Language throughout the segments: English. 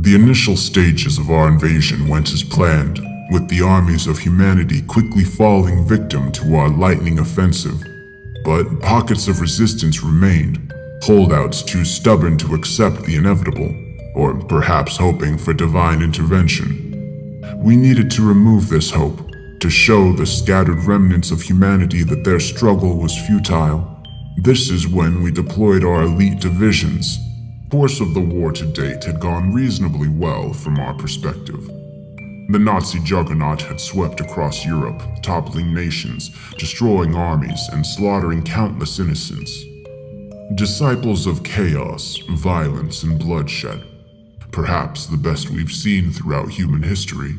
The initial stages of our invasion went as planned, with the armies of humanity quickly falling victim to our lightning offensive. But pockets of resistance remained, holdouts too stubborn to accept the inevitable, or perhaps hoping for divine intervention. We needed to remove this hope, to show the scattered remnants of humanity that their struggle was futile. This is when we deployed our elite divisions. The course of the war to date had gone reasonably well from our perspective. The Nazi juggernaut had swept across Europe, toppling nations, destroying armies, and slaughtering countless innocents. Disciples of chaos, violence, and bloodshed. Perhaps the best we've seen throughout human history.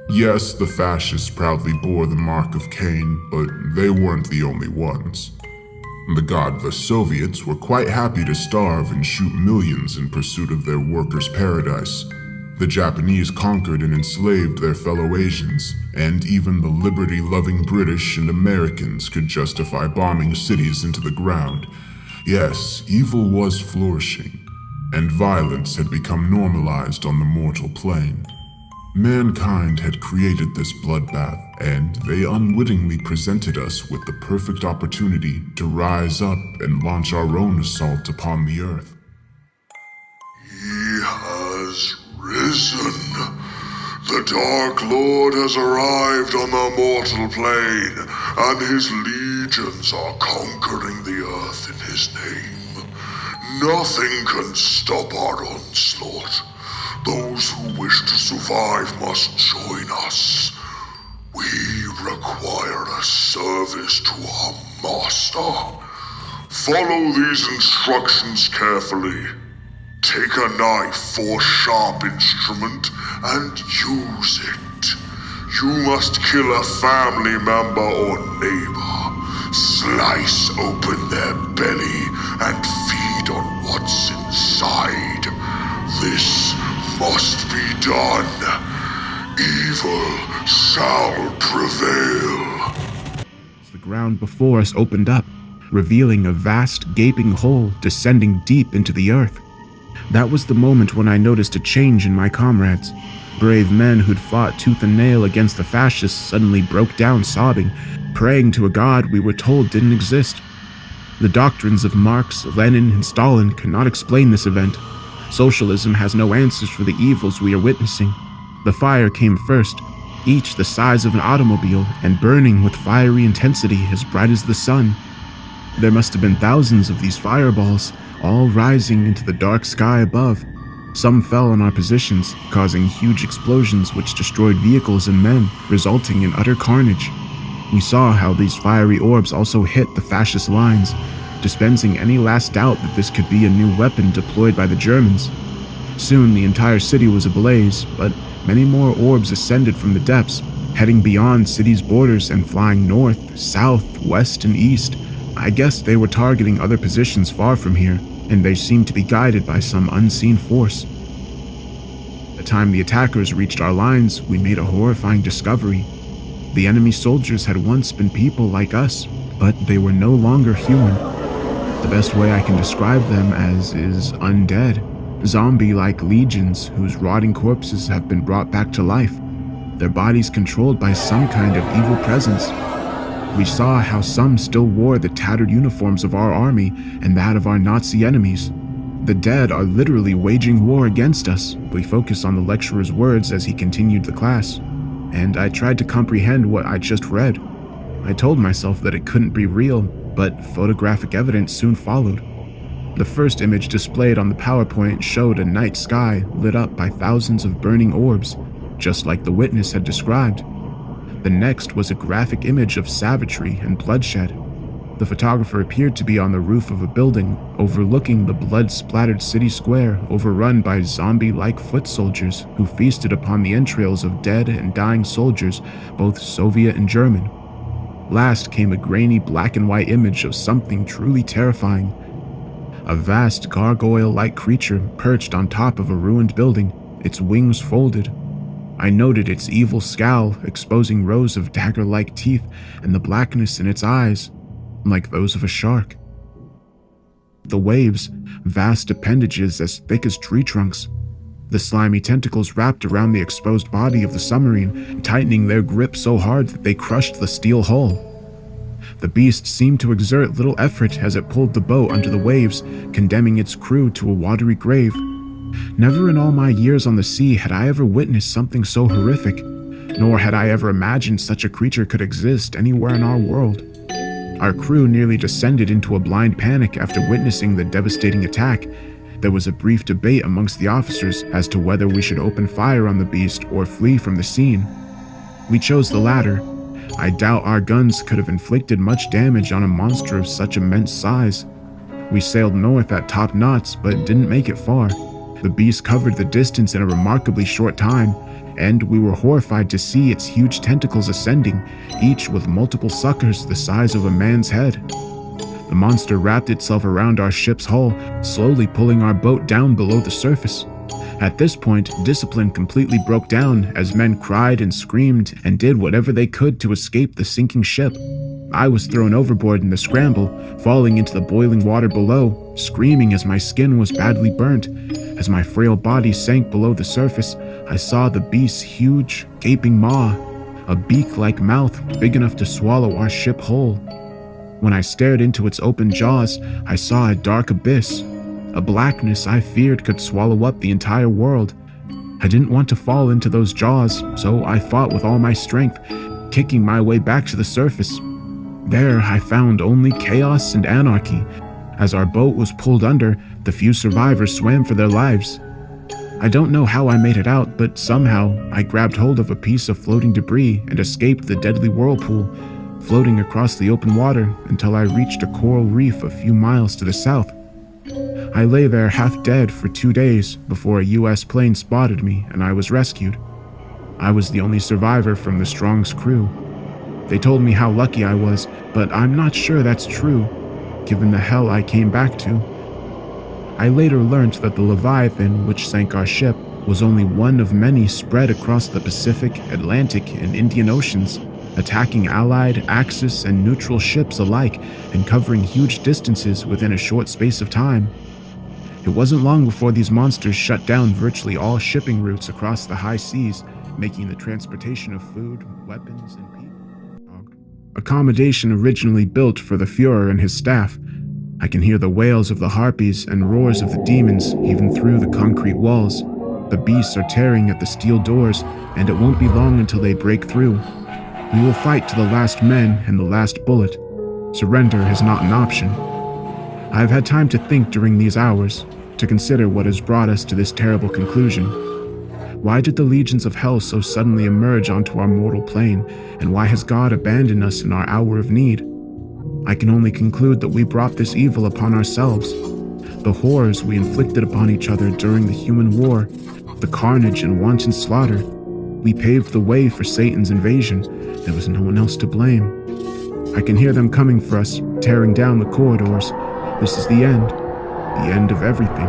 Yes, the fascists proudly bore the mark of Cain, but they weren't the only ones. The godless Soviets were quite happy to starve and shoot millions in pursuit of their workers' paradise. The Japanese conquered and enslaved their fellow Asians, and even the liberty-loving British and Americans could justify bombing cities into the ground. Yes, evil was flourishing, and violence had become normalized on the mortal plane. Mankind had created this bloodbath, and they unwittingly presented us with the perfect opportunity to rise up and launch our own assault upon the earth. He has risen. The Dark Lord has arrived on the mortal plane, and his legions are conquering the earth in his name. Nothing can stop our onslaught. Those who wish to survive must join us. We require a service to our master. Follow these instructions carefully. Take a knife or sharp instrument and use it. You must kill a family member or neighbor. Slice open their belly and feed on what's inside. This must be done. Evil shall prevail. The ground before us opened up, revealing a vast, gaping hole descending deep into the earth. That was the moment when I noticed a change in my comrades. Brave men who'd fought tooth and nail against the fascists suddenly broke down sobbing, praying to a god we were told didn't exist. The doctrines of Marx, Lenin, and Stalin could not explain this event. Socialism has no answers for the evils we are witnessing. The fire came first, each the size of an automobile and burning with fiery intensity as bright as the sun. There must have been thousands of these fireballs, all rising into the dark sky above. Some fell on our positions, causing huge explosions which destroyed vehicles and men, resulting in utter carnage. We saw how these fiery orbs also hit the fascist lines, dispensing any last doubt that this could be a new weapon deployed by the Germans. Soon the entire city was ablaze, but many more orbs ascended from the depths, heading beyond city's borders and flying north, south, west, and east. I guess they were targeting other positions far from here, and they seemed to be guided by some unseen force. By the time the attackers reached our lines, we made a horrifying discovery. The enemy soldiers had once been people like us, but they were no longer human. The best way I can describe them as is undead, zombie-like legions whose rotting corpses have been brought back to life, their bodies controlled by some kind of evil presence. We saw how some still wore the tattered uniforms of our army and that of our Nazi enemies. The dead are literally waging war against us. We focused on the lecturer's words as he continued the class, and I tried to comprehend what I just read. I told myself that it couldn't be real, but photographic evidence soon followed. The first image displayed on the PowerPoint showed a night sky lit up by thousands of burning orbs, just like the witness had described. The next was a graphic image of savagery and bloodshed. The photographer appeared to be on the roof of a building overlooking the blood-splattered city square overrun by zombie-like foot soldiers who feasted upon the entrails of dead and dying soldiers, both Soviet and German. Last came a grainy black and white image of something truly terrifying. A vast gargoyle-like creature perched on top of a ruined building, its wings folded. I noted its evil scowl, exposing rows of dagger-like teeth and the blackness in its eyes, like those of a shark. The waves, vast appendages as thick as tree trunks. The slimy tentacles wrapped around the exposed body of the submarine, tightening their grip so hard that they crushed the steel hull. The beast seemed to exert little effort as it pulled the boat under the waves, condemning its crew to a watery grave. Never in all my years on the sea had I ever witnessed something so horrific, nor had I ever imagined such a creature could exist anywhere in our world. Our crew nearly descended into a blind panic after witnessing the devastating attack. There was a brief debate amongst the officers as to whether we should open fire on the beast or flee from the scene. We chose the latter. I doubt our guns could have inflicted much damage on a monster of such immense size. We sailed north at top knots, but didn't make it far. The beast covered the distance in a remarkably short time, and we were horrified to see its huge tentacles ascending, each with multiple suckers the size of a man's head. The monster wrapped itself around our ship's hull, slowly pulling our boat down below the surface. At this point, discipline completely broke down as men cried and screamed and did whatever they could to escape the sinking ship. I was thrown overboard in the scramble, falling into the boiling water below, screaming as my skin was badly burnt. As my frail body sank below the surface, I saw the beast's huge, gaping maw, a beak-like mouth big enough to swallow our ship whole. When I stared into its open jaws, I saw a dark abyss, a blackness I feared could swallow up the entire world. I didn't want to fall into those jaws, so I fought with all my strength, kicking my way back to the surface. There, I found only chaos and anarchy. As our boat was pulled under, the few survivors swam for their lives. I don't know how I made it out, but somehow I grabbed hold of a piece of floating debris and escaped the deadly whirlpool, floating across the open water until I reached a coral reef a few miles to the south. I lay there half dead for 2 days before a US plane spotted me and I was rescued. I was the only survivor from the Strong's crew. They told me how lucky I was, but I'm not sure that's true, given the hell I came back to. I later learned that the Leviathan, which sank our ship, was only one of many spread across the Pacific, Atlantic, and Indian Oceans, attacking Allied, Axis, and neutral ships alike and covering huge distances within a short space of time. It wasn't long before these monsters shut down virtually all shipping routes across the high seas, making the transportation of food, weapons, and people. Accommodation originally built for the Führer and his staff. I can hear the wails of the harpies and roars of the demons even through the concrete walls. The beasts are tearing at the steel doors, and it won't be long until they break through. We will fight to the last man and the last bullet. Surrender is not an option. I have had time to think during these hours, to consider what has brought us to this terrible conclusion. Why did the legions of hell so suddenly emerge onto our mortal plane, and why has God abandoned us in our hour of need? I can only conclude that we brought this evil upon ourselves. The horrors we inflicted upon each other during the human war, the carnage and wanton slaughter. We paved the way for Satan's invasion. There was no one else to blame. I can hear them coming for us, tearing down the corridors. This is the end of everything.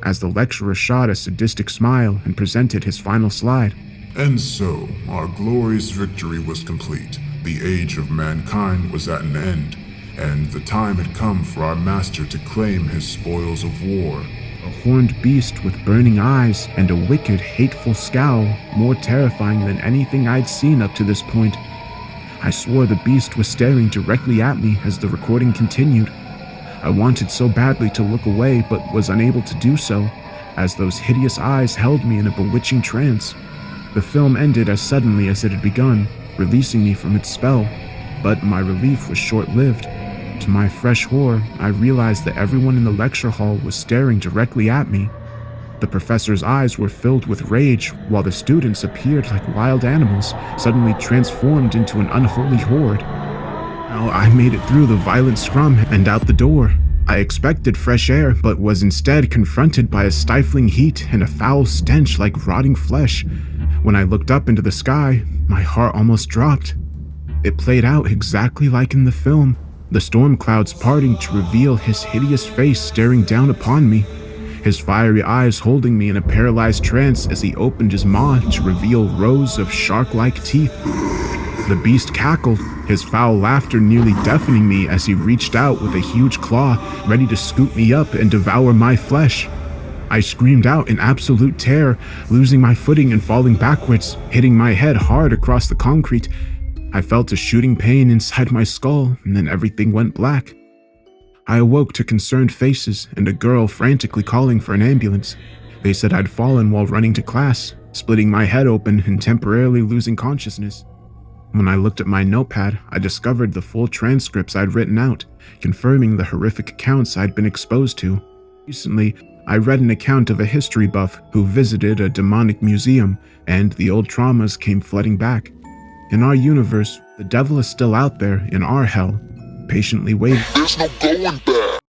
As the lecturer shot a sadistic smile and presented his final slide. And so, our glorious victory was complete. The age of mankind was at an end, and the time had come for our master to claim his spoils of war. A horned beast with burning eyes and a wicked, hateful scowl, more terrifying than anything I'd seen up to this point. I swore the beast was staring directly at me as the recording continued. I wanted so badly to look away, but was unable to do so, as those hideous eyes held me in a bewitching trance. The film ended as suddenly as it had begun, releasing me from its spell, but my relief was short-lived. To my fresh horror, I realized that everyone in the lecture hall was staring directly at me. The professor's eyes were filled with rage, while the students appeared like wild animals, suddenly transformed into an unholy horde. Now I made it through the violent scrum and out the door. I expected fresh air, but was instead confronted by a stifling heat and a foul stench like rotting flesh. When I looked up into the sky, my heart almost dropped. It played out exactly like in the film, the storm clouds parting to reveal his hideous face staring down upon me, his fiery eyes holding me in a paralyzed trance as he opened his maw to reveal rows of shark-like teeth. The beast cackled, his foul laughter nearly deafening me as he reached out with a huge claw, ready to scoop me up and devour my flesh. I screamed out in absolute terror, losing my footing and falling backwards, hitting my head hard across the concrete. I felt a shooting pain inside my skull, and then everything went black. I awoke to concerned faces and a girl frantically calling for an ambulance. They said I'd fallen while running to class, splitting my head open and temporarily losing consciousness. When I looked at my notepad, I discovered the full transcripts I'd written out, confirming the horrific accounts I'd been exposed to. Recently, I read an account of a history buff who visited a demonic museum, and the old traumas came flooding back. In our universe, the devil is still out there in our hell, patiently waiting. There's no going back.